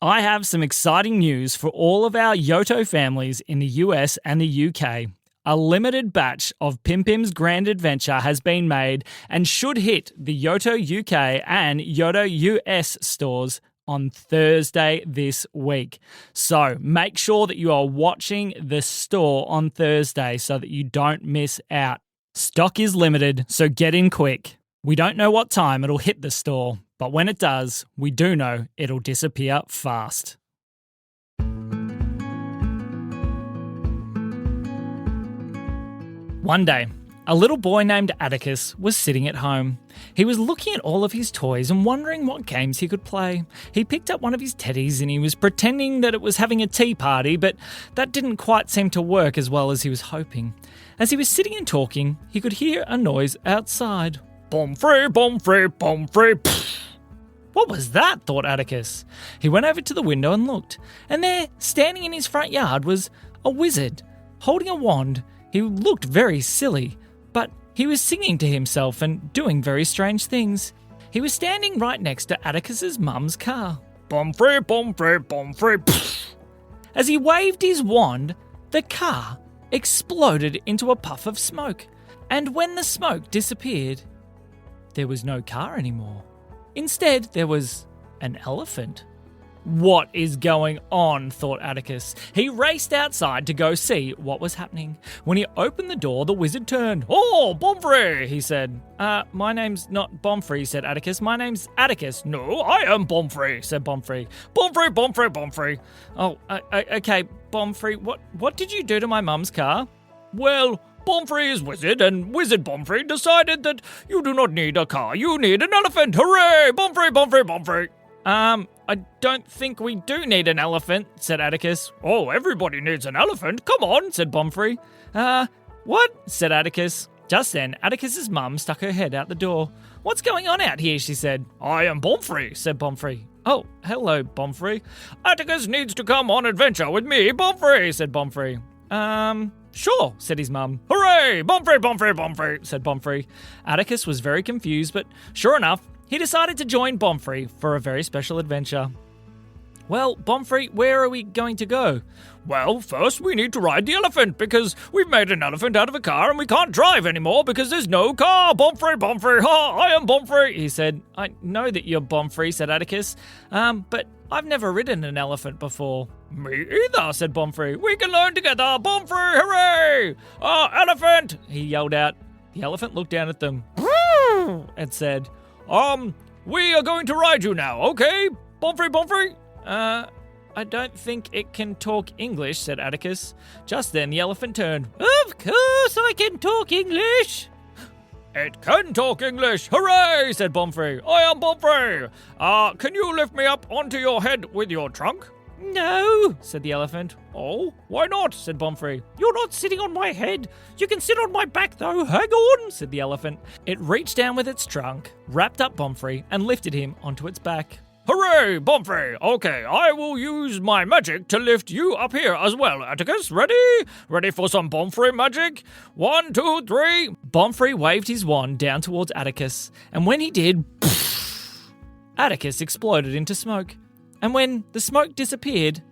I have some exciting news for all of our Yoto families in the US and the UK. A limited batch of Pim Pim's Grand Adventure has been made and should hit the Yoto UK and Yoto US stores on Thursday this week. So make sure that you are watching the store on Thursday so that you don't miss out. Stock is limited, so get in quick. We don't know what time it'll hit the store, but when it does, we do know it'll disappear fast. One day, a little boy named Atticus was sitting at home. He was looking at all of his toys and wondering what games he could play. He picked up one of his teddies and he was pretending that it was having a tea party, but that didn't quite seem to work as well as he was hoping. As he was sitting and talking, he could hear a noise outside. Bomfree, Bomfree, Bomfree. What was that? Thought Atticus. He went over to the window and looked, and there, standing in his front yard, was a wizard, holding a wand. He looked very silly, but he was singing to himself and doing very strange things. He was standing right next to Atticus's mum's car. Bomfree, Bomfree, Bomfree. As he waved his wand, the car exploded into a puff of smoke, and when the smoke disappeared, there was no car anymore. Instead, there was an elephant. What is going on? Thought Atticus. He raced outside to go see what was happening. When he opened the door, the wizard turned. Oh, Bomfree, he said. My name's not Bomfree, said Atticus. My name's Atticus. No, I am Bomfree, said Bomfree. Bomfree, Bomfree, Bomfree. Oh, okay, Bomfree, what did you do to my mum's car? Well, Bomfree is wizard, and Wizard Bomfree decided that you do not need a car, you need an elephant. Hooray! Bomfree, Bomfree, Bomfree. I don't think we do need an elephant, said Atticus. Oh, everybody needs an elephant. Come on, said Bomfree. What? Said Atticus. Just then, Atticus's mum stuck her head out the door. What's going on out here? She said. I am Bomfree, said Bomfree. Oh, hello, Bomfree. Atticus needs to come on adventure with me, Bomfree, said Bomfree. Sure, said his mum. Hooray! Bomfree, Bomfree, Bomfree, said Bomfree. Atticus was very confused, but sure enough, he decided to join Bomfree for a very special adventure. Well, Bomfree, where are we going to go? Well, first we need to ride the elephant because we've made an elephant out of a car and we can't drive anymore because there's no car. Bomfree, Bomfree, ha, I am Bomfree, he said. I know that you're Bomfree, said Atticus, but I've never ridden an elephant before. Me either, said Bomfree. We can learn together. Bomfree, hooray! Elephant, he yelled out. The elephant looked down at them and said, we are going to ride you now, okay? Bomfree, Bomfree? I don't think it can talk English, said Atticus. Just then the elephant turned. Of course I can talk English. It can talk English! Hooray! said Bomfree. I am Bomfree! Can you lift me up onto your head with your trunk? No, said the elephant. Oh, why not? said Bomfree. You're not sitting on my head. You can sit on my back though. Hang on, said the elephant. It reached down with its trunk, wrapped up Bomfree, and lifted him onto its back. Hooray, Bomfree! Okay, I will use my magic to lift you up here as well. Atticus, ready? Ready for some Bomfree magic? 1, 2, 3. Bomfree waved his wand down towards Atticus, and when he did, Atticus exploded into smoke. And when the smoke disappeared,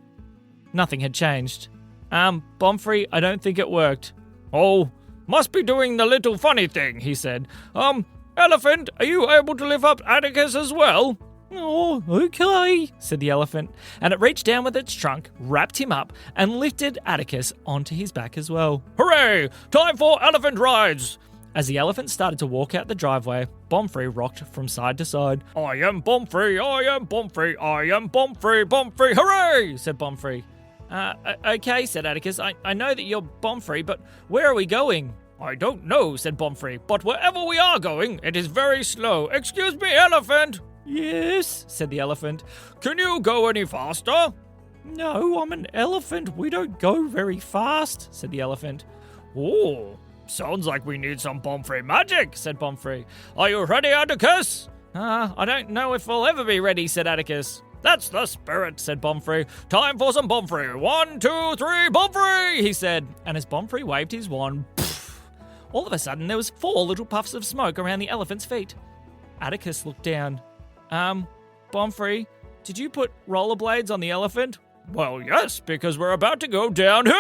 nothing had changed. Bomfree, I don't think it worked. Oh, must be doing the little funny thing, he said. Elephant, are you able to lift up Atticus as well? Oh, okay, said the elephant, and it reached down with its trunk, wrapped him up, and lifted Atticus onto his back as well. Hooray! Time for elephant rides! As the elephant started to walk out the driveway, Bomfree rocked from side to side. I am Bomfree, I am Bomfree, I am Bomfree, Bomfree, hooray! said Bomfree. Okay, said Atticus, I know that you're Bomfree, but where are we going? I don't know, said Bomfree, but wherever we are going, it is very slow. Excuse me, elephant! Yes, said the elephant. Can you go any faster? No, I'm an elephant. We don't go very fast, said the elephant. Oh, sounds like we need some Bomfree magic, said Bomfree. Are you ready, Atticus? I don't know if we'll ever be ready, said Atticus. That's the spirit, said Bomfree. Time for some Bomfree. 1, 2, 3, Bomfree, he said. And as Bomfree waved his wand, all of a sudden there was 4 little puffs of smoke around the elephant's feet. Atticus looked down. Bomfree, Did you put rollerblades on the elephant? Well, yes, because we're about to go downhill.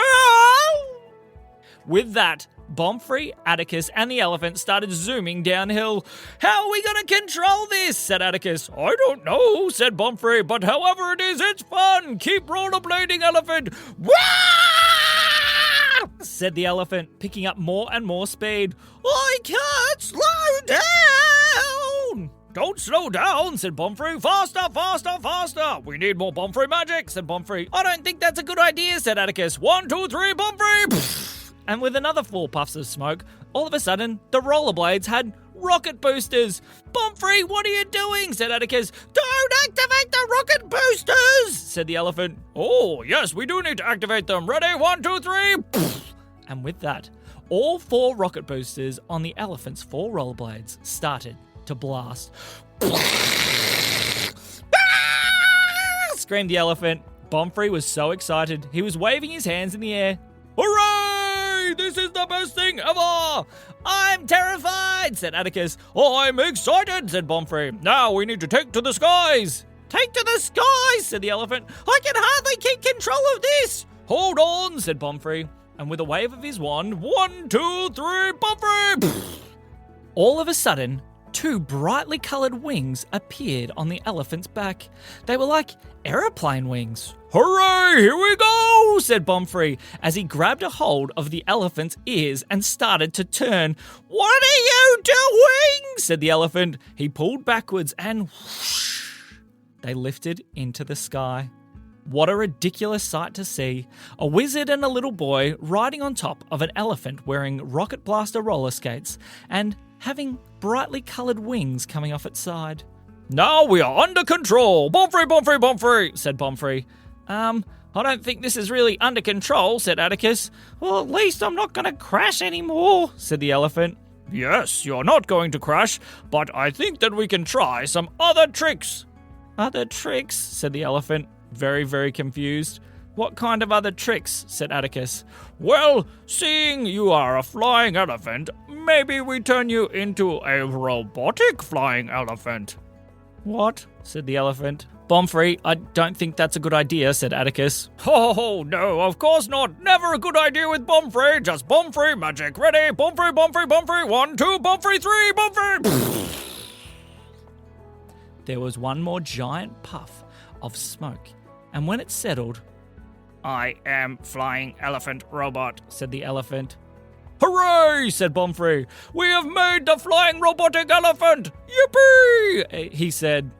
With that, Bomfree, Atticus, and the elephant started zooming downhill. How are we going to control this? Said Atticus. I don't know, said Bomfree, but however it is, it's fun. Keep rollerblading, elephant. Wah! Said the elephant, picking up more and more speed. I can't slow down. Don't slow down, said Bomfree. Faster, faster, faster. We need more Bomfree magic, said Bomfree. I don't think that's a good idea, said Atticus. 1, 2, 3, Bomfree. And with another 4 puffs of smoke, all of a sudden, the rollerblades had rocket boosters. Bomfree, what are you doing? Said Atticus. Don't activate the rocket boosters, said the elephant. Oh, yes, we do need to activate them. Ready? 1, 2, 3. And with that, all 4 rocket boosters on the elephant's 4 rollerblades started to blast. Screamed the elephant. Bomfree was so excited, he was waving his hands in the air. Hooray! This is the best thing ever! I'm terrified, said Atticus. I'm excited, said Bomfree. Now we need to take to the skies. Take to the skies, said the elephant. I can hardly keep control of this. Hold on, said Bomfree. And with a wave of his wand, 1, 2, 3, Bomfree! All of a sudden, 2 brightly coloured wings appeared on the elephant's back. They were like aeroplane wings. Hooray, here we go, said Bomfree, as he grabbed a hold of the elephant's ears and started to turn. What are you doing? Said the elephant. He pulled backwards and whoosh, they lifted into the sky. What a ridiculous sight to see. A wizard and a little boy riding on top of an elephant wearing rocket blaster roller skates and having brightly coloured wings coming off its side. Now we are under control. Bomfree, Bomfree, Bomfree, said Bomfree. I don't think this is really under control, said Atticus. Well, at least I'm not going to crash anymore, said the elephant. Yes, you're not going to crash, but I think that we can try some other tricks. Other tricks, said the elephant, very, very confused. What kind of other tricks, said Atticus. Well, seeing you are a flying elephant, maybe we turn you into a robotic flying elephant. What? Said the elephant. Bomfree, I don't think that's a good idea, said Atticus. Oh, no, of course not. Never a good idea with Bomfree. Just Bomfree magic. Ready? Bomfree, Bomfree, Bomfree. 1, 2, Bomfree, 3, Bomfree. There was one more giant puff of smoke, and when it settled, I am flying elephant robot, said the elephant. Hooray, said Bomfree. We have made the flying robotic elephant. Yippee, he said.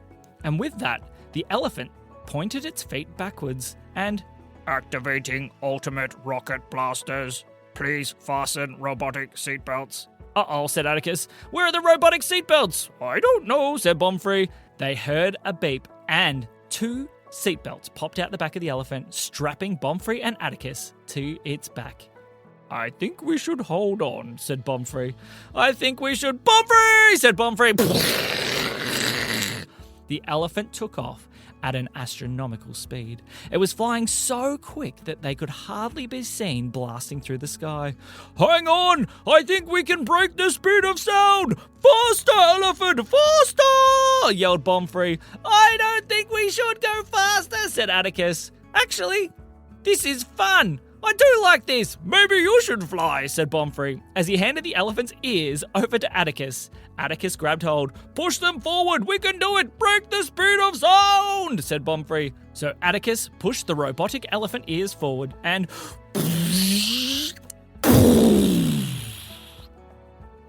And with that, the elephant pointed its feet backwards and... Activating ultimate rocket blasters. Please fasten robotic seatbelts. Uh-oh, said Atticus. Where are the robotic seatbelts? I don't know, said Bomfree. They heard a beep and 2 seatbelts popped out the back of the elephant, strapping Bomfree and Atticus to its back. I think we should hold on, said Bomfree. I think we should... Bomfree, said Bomfree. The elephant took off at an astronomical speed. It was flying so quick that they could hardly be seen blasting through the sky. Hang on! I think we can break the speed of sound! Faster, elephant! Faster! Yelled Bomfree. I don't think we should go faster, said Atticus. Actually, this is fun. I do like this. Maybe you should fly, said Bomfree, as he handed the elephant's ears over to Atticus. Atticus grabbed hold. Push them forward. We can do it. Break the speed of sound, said Bomfree. So Atticus pushed the robotic elephant ears forward and...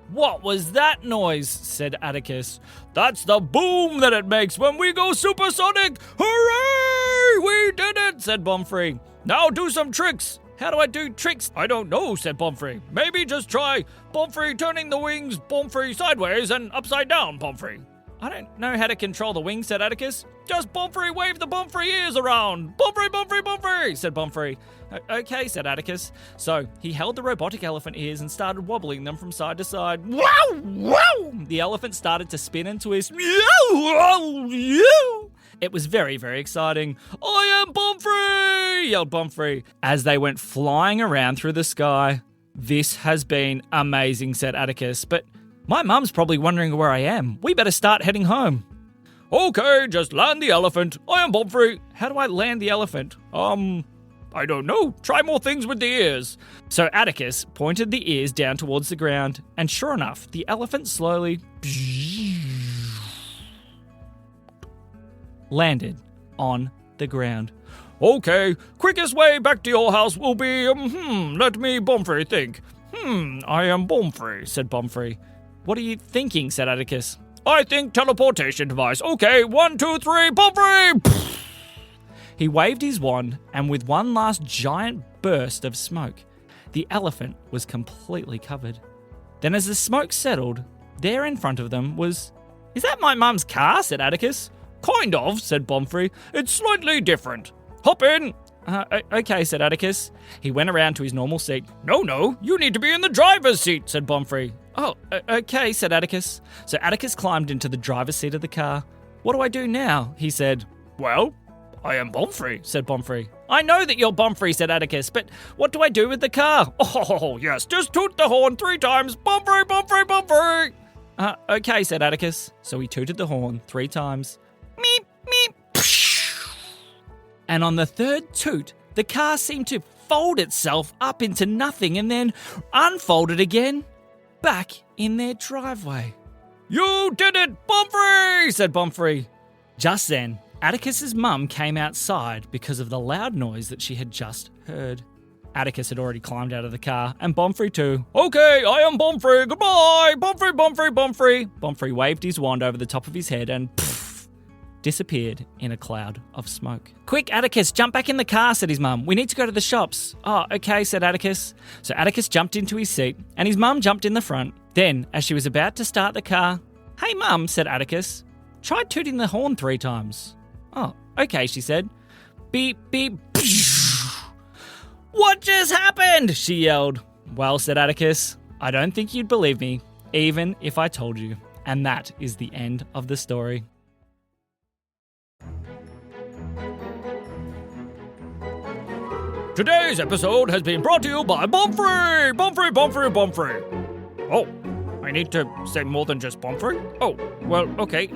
What was that noise? Said Atticus. That's the boom that it makes when we go supersonic. Hooray! We did it, said Bomfree. Now do some tricks. How do I do tricks? I don't know, said Bomfree. Maybe just try Bomfree turning the wings, Bomfree sideways and upside down, Bomfree. I don't know how to control the wings, said Atticus. Just Bomfree wave the Bomfree ears around. Bomfree, Bomfree, Bomfree, said Bomfree. Okay, said Atticus. So he held the robotic elephant ears and started wobbling them from side to side. Wow, wow! The elephant started to spin and twist. It was very, very exciting. I am Bomfree, yelled Bomfree, as they went flying around through the sky. This has been amazing, said Atticus, but my mum's probably wondering where I am. We better start heading home. Okay, just land the elephant. I am Bomfree. How do I land the elephant? I don't know. Try more things with the ears. So Atticus pointed the ears down towards the ground, and sure enough, the elephant slowly landed on the ground. Okay, quickest way back to your house will be, let me Bomfree think. I am Bomfree, said Bomfree. What are you thinking, said Atticus. I think teleportation device. Okay, 1, 2, 3, Bomfree! He waved his wand, and with one last giant burst of smoke, the elephant was completely covered. Then as the smoke settled, there in front of them was... Is that my mum's car? Said Atticus. Kind of, said Bomfree. It's slightly different. Hop in. Okay, said Atticus. He went around to his normal seat. No, you need to be in the driver's seat, said Bomfree. Oh, okay, said Atticus. So Atticus climbed into the driver's seat of the car. What do I do now? He said. Well, I am Bomfree, said Bomfree. I know that you're Bomfree, said Atticus, but what do I do with the car? Oh, yes, just toot the horn 3 times. Bomfree, Bomfree, Bomfree. Okay, said Atticus. So he tooted the horn 3 times. Meep, meep. And on the third toot, the car seemed to fold itself up into nothing and then unfolded again back in their driveway. You did it, Bomfree, said Bomfree. Just then, Atticus's mum came outside because of the loud noise that she had just heard. Atticus had already climbed out of the car, and Bomfree too. Okay, I am Bomfree. Goodbye, Bomfree, Bomfree, Bomfree. Bomfree waved his wand over the top of his head and disappeared in a cloud of smoke. Quick, Atticus, jump back in the car, said his mum. We need to go to the shops. Oh, okay, said Atticus. So Atticus jumped into his seat, and his mum jumped in the front. Then, as she was about to start the car, Hey, mum, said Atticus. Try tooting the horn 3 times. Oh, okay, she said. Beep, beep. What just happened? She yelled. Well, said Atticus, I don't think you'd believe me, even if I told you. And that is the end of the story. Today's episode has been brought to you by Bomfree! Bomfree, Bomfree, Bomfree. Oh, I need to say more than just Bomfree? Oh, well, okay.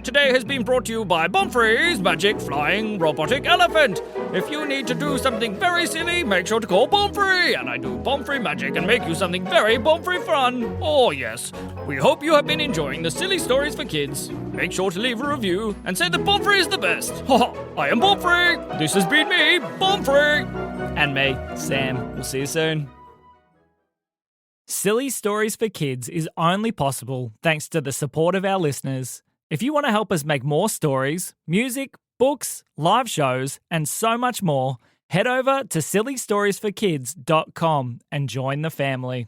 Today has been brought to you by Bomfree's Magic Flying Robotic Elephant. If you need to do something very silly, make sure to call Bomfree, and I do Bomfree magic and make you something very Bomfree fun. Oh, yes. We hope you have been enjoying the silly stories for kids. Make sure to leave a review and say that Bomfree is the best. I am Bomfree. This has been me, Bomfree. And me, Sam. We'll see you soon. Silly Stories for Kids is only possible thanks to the support of our listeners. If you want to help us make more stories, music, books, live shows, and so much more, head over to sillystoriesforkids.com and join the family.